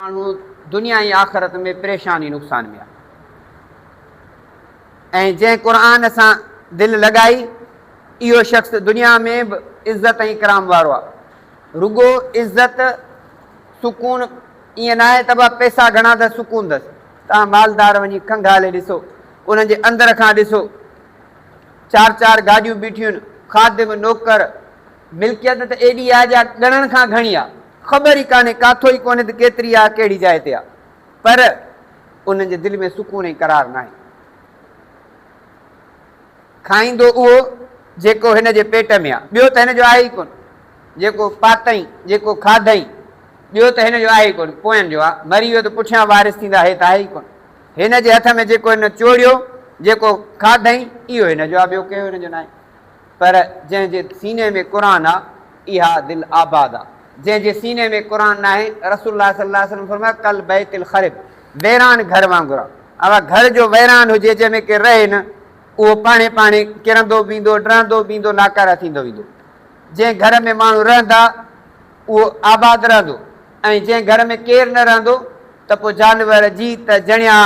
माण्हू दुनिया ऐं आख़िरत में परेशानी नुक़सान में आहे। ऐं जंहिं क़ुर सां दिलि लॻाई इहो शख़्स दुनिया में बि इज़त ऐं इकराम वारो आहे। रुगो इज़त सुकून ईअं न आहे त पैसा घणा अथसि सुकून अथसि। तव्हां मालदार वञी खंगाले ॾिसो, उन्हनि जे अंदर खां ॾिसो, 4-4 गाॾियूं बीठियूं आहिनि, खादिम नौकर, मिल्कियत त एॾी आहे जा ॻणण खां घणी आहे, ख़बर ई कान्हे काथो ई कोन्हे त केतिरी आहे कहिड़ी जाइ ते आहे, पर उन्हनि जे दिलि में सुकून ऐं करार न आहे। खाईंदो उहो जेको हिन जे पेट में आहे, ॿियो त हिन जो आहे ई कोन। जेको पातई, जेको खाधई, ॿियो त हिन जो आहे ई कोन, पोयनि जो आहे। मरी वियो त पुठियां वारिस थींदा, हे त आहे ई कोन। हिन जे हथ में जेको हिन चोरियो, जेको खाधई, इहो हिन जो आहे, ॿियो कहिड़ो हिन जो न आहे। पर जंहिंजे सीने में क़ुर आहे, इहा दिलि आबाद आहे। जंहिंजे सीने में क़ुर न आहे, रसूलुल्लाह सल्लल्लाहु अलैहि वसल्लम फरमायो कल बैतिल ख़रिब, वैरान घर वांगुरु आहे। अगरि घर जो वैरान हुजे जंहिंमें केरु रहे न, उहो पाणे पाणे किरंदो बींदो, डरंदो बींदो, नाकारा थींदो वेंदो। जंहिं घर में माण्हू रहंदा उहो आबाद रहंदो, ऐं जंहिं घर में केरु न रहंदो त पोइ जानवर जीत जणिया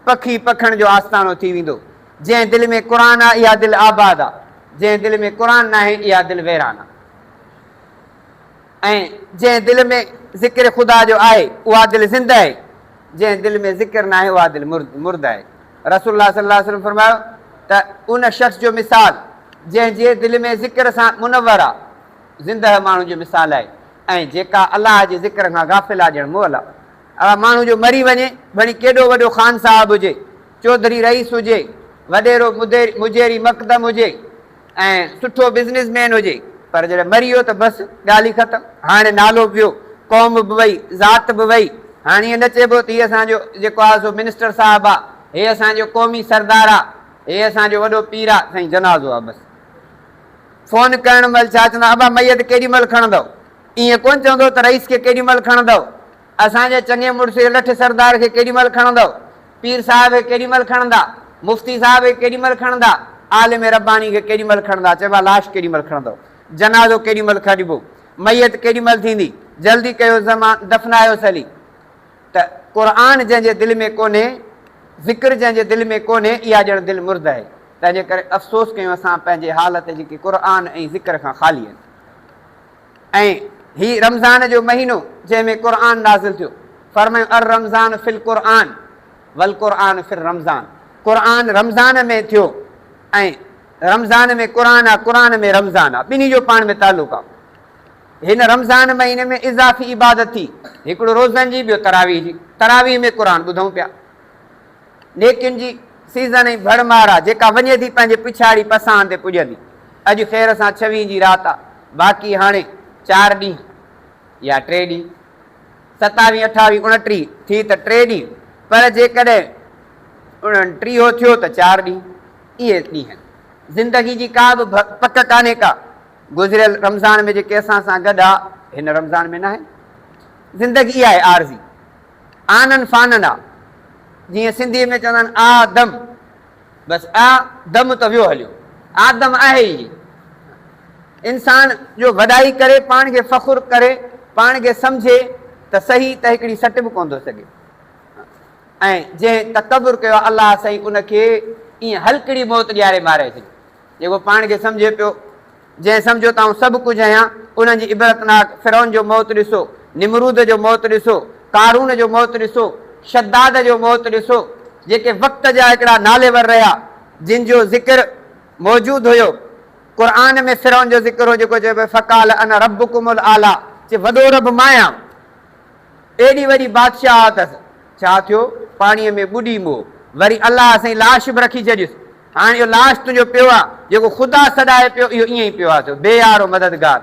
पखी पखण जो आस्थानो थी वेंदो। जंहिं दिलि में क़ुर आहे इहा दिलि आबाद आहे, जंहिं दिलि में क़ुर न आहे इहा दिलि वैरान आहे। ऐं जंहिं दिलि में ज़िक्र ख़ुदा जो आहे उहा दिलि ज़िंदा आहे, जंहिं दिलि में ज़िक्र न आहे उहा दिलि मुर्द आहे। रसूलुल्लाह सल्लल्लाहु अलैहि वसल्लम फरमायो त उन शख़्स जो मिसाल जंहिंजे दिलि में ज़िक्र सां मुनवर आहे, ज़िंदह माण्हू जो मिसाल आहे, ऐं जेका अलाह जे ज़िक्र खां गाफ़िल आहे ॼण मोहल आहे। अगरि माण्हू जो मरी वञे, भली केॾो वॾो ख़ान साहिबु हुजे, चौधरी रईस हुजे, वॾेरो मुजेरी मक़दम हुजे, ऐं सुठो बिज़नेसमैन हुजे, पर जॾहिं मरी वियो त बसि ॻाल्हि ई ख़तमु। हाणे नालो बि वियो, क़ौम बि वई, ज़ात बि वई। हाणे ईअं न चइबो त हीअ असांजो जेको आहे सो मिनिस्टर साहिबु आहे, हे असांजो क़ौमी सरदार आहे, हे असांजो वॾो पीर आहे, साईं जनाज़ो आहे बसि। फ़ोन करण महिल छा चवंदा, अबा मैयत केॾी महिल खणंदव? ईअं कोन चवंदो त रईस खे केॾी महिल खणंदव, असांजे चङे मुड़ुस लठ सरदार खे केॾी महिल खणंदव, पीर साहिब खे केॾी महिल खणंदा, मुफ़्ती साहिब खे केॾी महिल खणंदा, आलिम रब्बानी खे केॾी महिल खणंदा। चइबा लाश केॾी महिल खणंदव, जनाज़ो केॾी महिल खणिबो, मैयत केॾी महिल थींदी, जल्दी कयो ज़मान दफ़नायोसि हली। त क़ुर जंहिंजे दिलि में कोन्हे, ज़िक्र जंहिंजे दिलि में कोन्हे, इहा ॼण दिलि मुर्द आहे। तंहिंजे करे अफ़सोस कयूं असां पंहिंजे हालत जेकी क़ुर ऐं ज़िक्र खां ख़ाली आहिनि। ऐं हीउ रमज़ान जो महीनो जंहिंमें क़ुर नाज़िल थियो, फरमायो अर रमज़ान फिल क़ुरआन वल क़ुरआन फिर रमज़ान। क़ुर रमज़ान में थियो ऐं रमज़ान में क़ुर आहे, क़ुर में रमज़ान आहे, ॿिन्ही जो पाण में तालुक़ आहे। हिन रमज़ान महीने में इज़ाफ़ी इबादत थी, हिकिड़ो रोज़नि जी, ॿियो तरावीह जी। तरावीह में क़ुर ॿुधूं पिया, नेकियुनि जी सीज़न ऐं भड़मार आहे, जेका वञे थी पंहिंजे पिछाड़ी पसां ते पुॼंदी। अॼु ख़ैर सां 26 जी राति आहे, बाक़ी हाणे 4 ॾींहं या 3 ॾींहं, 27, 28, 29 थी त 3 ॾींहं, पर जेकॾहिं 29 थियो त 4 ॾींहं। इहे ॾींहं ज़िंदगी जी का बि पक कान्हे का। गुज़िरियल रमज़ान में जेके असां सां गॾु आहे, हिन रमज़ान में न आहे। ज़िंदगी इहा आहे आरज़ी, आनन फानन आहे। जीअं सिंधीअ में चवंदा आहिनि आदम, बसि आदम त वियो हलियो, आदम आहे ई। इंसान जो वॾाई करे, पाण खे फ़ख़ुरु करे, पाण खे सम्झे त सही त हिकिड़ी सट बि कोन थो सघे। ऐं जंहिं तकबुर कयो अलाह साईं उनखे ईअं हल्कड़ी मौत ॾियारे मारे थी। जेको पाण खे सम्झे पियो, जंहिं सम्झो त आउं सभु कुझु आहियां, उन्हनि जी इबरतनाक फिरौन जो मौत ॾिसो, निमरूद जो मौत ॾिसो, कारून जो मौत ॾिसो, शद्दाद जो मौत ॾिसो, जेके वक़्त जा हिकिड़ा नालेवर रहिया, जिन जो ज़िक्र मौजूदु हुयो। क़ुर में फिरौन जो ज़िक्र हो, जेको चइबो फ़क़ाल अना रब्बुकुमुल आला, चए वॾो रब मां आहियां। एॾी वॾी बादशाह अथसि, छा थियो? पाणीअ में ॿुॾी मो, वरी अलाह साईं लाश बि रखी छॾियुसि। हाणे इहो लाश तुंहिंजो पियो आहे, जेको ख़ुदा सॾाए पियो, इहो ईअं ई पियो आहे, बेयारो मददगार।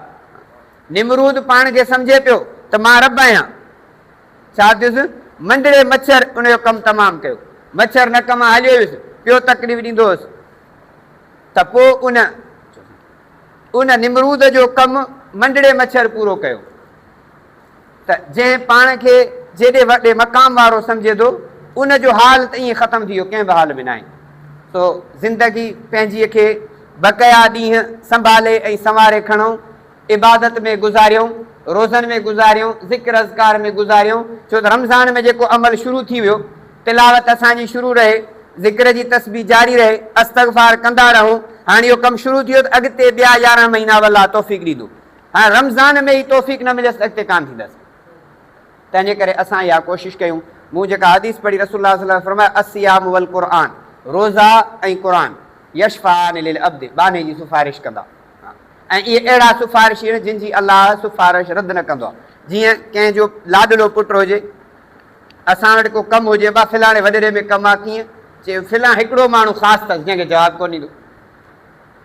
निमरूद पाण खे सम्झे पियो त मां रब आहियां, छा थियुसि? मंडड़े मच्छर उनजो कमु तमामु कयो, मच्छर न कमु हलियो हुयुसि, पियो तकलीफ़ ॾींदो हुयुसि। त पोइ उन निमरूद जो कमु मंडड़े मच्छर पूरो कयो। त जंहिं पाण खे जेॾे वॾे मक़ाम वारो सम्झे थो, उनजो हाल त ईअं ख़तमु थी वियो, कंहिं बि हाल में न आहे। सो ज़िंदगी पंहिंजीअ खे बक़या ॾींहं संभाले ऐं संवारे खणूं, इबादत में गुज़ारियूं, रोज़नि में गुज़ारियूं, ज़िक्र अज़कार में गुज़ारियूं, छो त रमज़ान में जेको अमल शुरू थी वियो, तिलावत असांजी शुरू रहे, ज़िक्र जी तस्बीह जारी रहे, अस्तग़फ़ार कंदा रहूं। हाणे इहो कमु शुरू थी वियो त अॻिते ॿिया 11 महीना अलाह तौफ़ीक़ ॾींदो। हाणे रमज़ान में ई तौफ़ीक़ न मिलियसि अॻिते कान थींदसि। तंहिंजे करे असां इहा कोशिशि कयूं। मूं जेका हदीस पढ़ी, रसूलुल्लाह सल्लल्लाहु अलैहि वसल्लम फरमायो अस्सियाम वल क़ुरआन, रोज़ा ऐं क़ुरान यशफ़ाअन लिल अब्द, बाने जी सिफ़ारिश कंदा। ऐं इहे अहिड़ा सिफ़ारिश आहिनि जिन जी अलाह सिफ़ारिश रद्द न कंदो आहे। जीअं कंहिंजो लाॾलो पुटु हुजे, असां वटि को कमु हुजे, बा फिलाणे वॾेरे में कमु आहे, कीअं चए फिलां हिकिड़ो माण्हू ख़ासि अथसि जंहिंखे जवाबु कोन ॾींदो,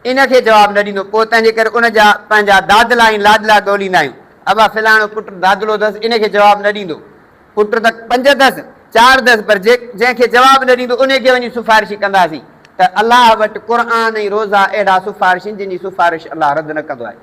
इनखे जवाबु न ॾींदो। पोइ तंहिंजे करे उनजा पंहिंजा दादला ऐं लाॾला ॻोल्हींदा आहियूं। अबा फिलाणो पुटु दादलो अथसि, इनखे जवाबु न ॾींदो। पुट त 5 अथसि, 4 अथसि, पर जंहिंखे जवाबु न ॾींदो उनखे वञी सिफ़ारिश कंदासीं। त अलाह वटि क़ुर ऐं रोज़ा अहिड़ा सिफ़ारिश आहिनि जिन जी सिफ़ारिश अलाह रद्द न कंदो आहे।